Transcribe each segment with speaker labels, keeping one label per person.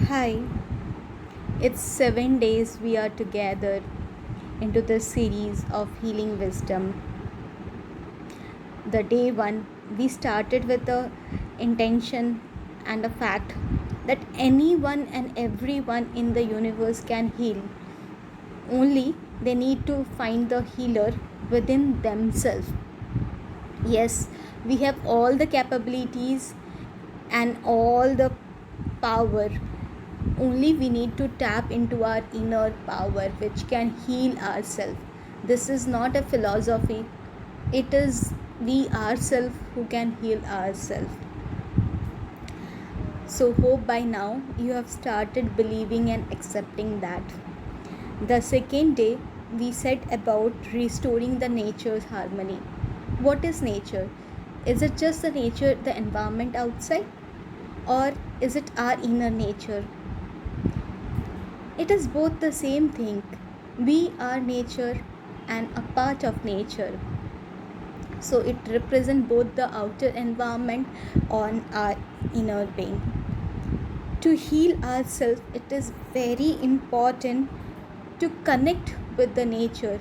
Speaker 1: Hi, it's 7 days we are together into the series of healing wisdom. The day one, we started with the intention and the fact that anyone and everyone in the universe can heal. Only they need to find the healer within themselves. Yes, we have all the capabilities and all the power. Only we need to tap into our inner power which can heal ourselves. This is not a philosophy, it is we ourselves who can heal ourselves. So, hope by now you have started believing and accepting that. The second day, we said about restoring the nature's harmony. What is nature? Is it just the nature, the environment outside? Or is it our inner nature? It is both the same thing. We are nature and a part of nature. So it represents both the outer environment on our inner being. To heal ourselves, it is very important to connect with the nature.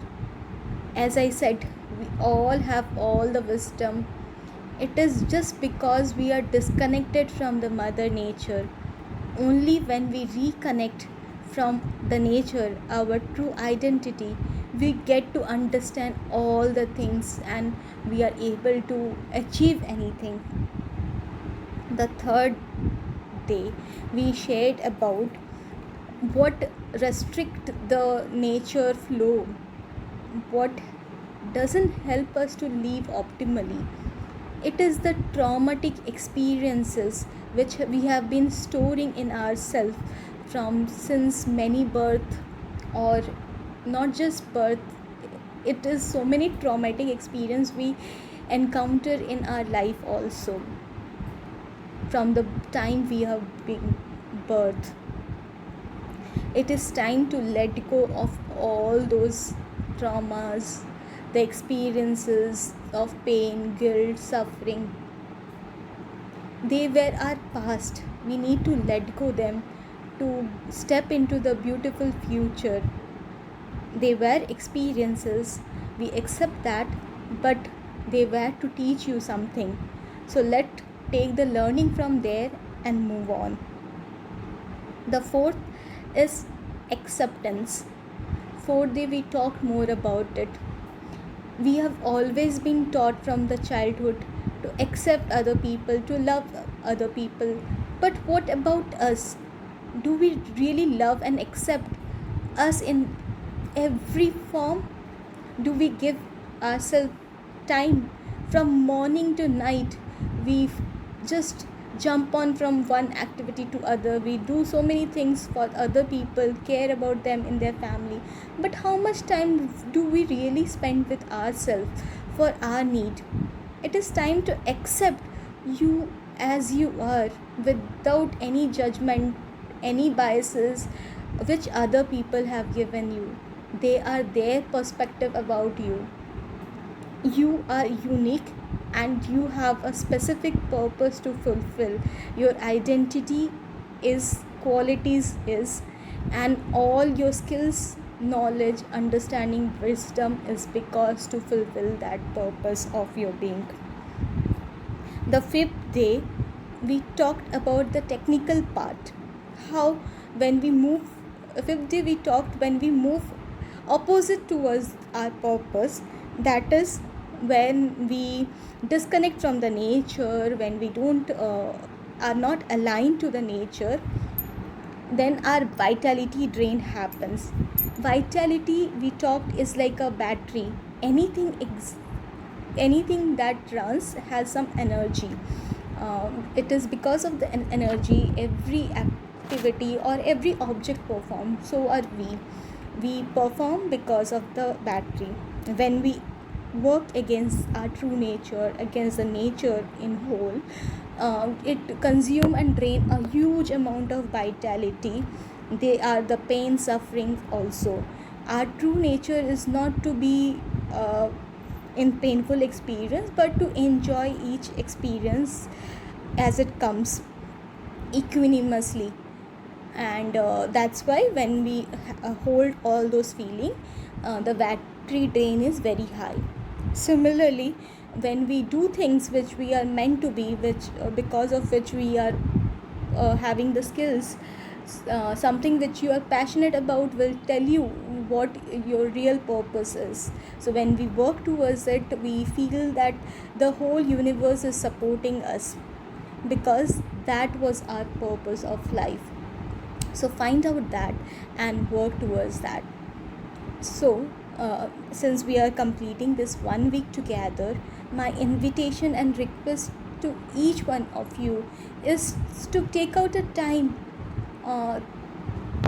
Speaker 1: As I said, we all have all the wisdom. It is just because we are disconnected from the mother nature. Only when we reconnect from the nature, our true identity, we get to understand all the things and we are able to achieve anything. The third day, we shared about what restrict the nature flow, what doesn't help us to live optimally. It is the traumatic experiences which we have been storing in ourselves from since many birth, or not just birth. It is so many traumatic experience we encounter in our life also from the time we have been birth. It is time to let go of all those traumas, the experiences of pain, guilt, suffering. They were our past. We need to let go them to step into the beautiful future. They were experiences. We accept that, but they were to teach you something. So let take the learning from there and move on. The fourth is acceptance. Fourth day we talked more about it. We have always been taught from the childhood to accept other people, to love other people. But what about us? Do we really love and accept us in every form? Do we give ourselves time from morning to night? We just jump on from one activity to other. We do so many things for other people, care about them in their family, but how much time do we really spend with ourselves for our need? It is time to accept you as you are, without any judgment, any biases which other people have given you. They are their perspective about you. You are unique and you have a specific purpose to fulfill. Your identity is, qualities is, and all your skills, knowledge, understanding, wisdom is because to fulfill that purpose of your being. The fifth day, we talked about the technical part. How, when we move, fifth day, we talked when we move opposite towards our purpose, that is when we disconnect from the nature, when we don't are not aligned to the nature, then our vitality drain happens. Vitality, we talked, is like a battery. Anything that runs has some energy. It is because of the energy every activity or every object performs. So are we perform because of the battery. When we work against our true nature, against the nature in whole, it consume and drain a huge amount of vitality. They are the pain, suffering also. Our true nature is not to be in painful experience, but to enjoy each experience as it comes equanimously. And that's why when we hold all those feeling, the battery drain is very high. Similarly, when we do things which we are meant to be, which because of which we are having the skills, something which you are passionate about will tell you what your real purpose is. So when we work towards it, we feel that the whole universe is supporting us, because that was our purpose of life. So find out that and work towards that. So since we are completing this 1 week together, my invitation and request to each one of you is to take out a time uh,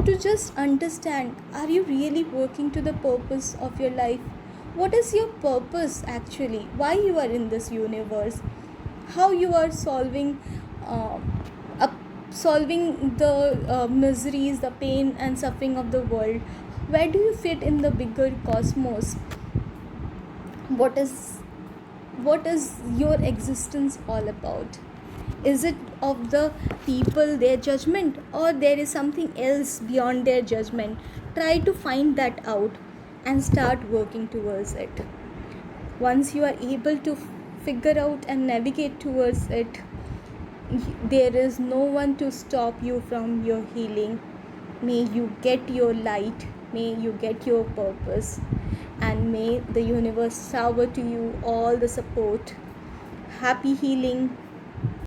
Speaker 1: to just understand, are you really working to the purpose of your life? What is your purpose actually? Why you are in this universe? How you are uh, up, solving the miseries, the pain and suffering of the world? Where do you fit in the bigger cosmos? What is what is your existence all about? Is it of the people, their judgment, or there is something else beyond their judgment? Try to find that out and start working towards it. Once you are able to figure out and navigate towards it, there is no one to stop you from your healing. May you get your light, may you get your purpose, and may the universe shower to you all the support. Happy healing.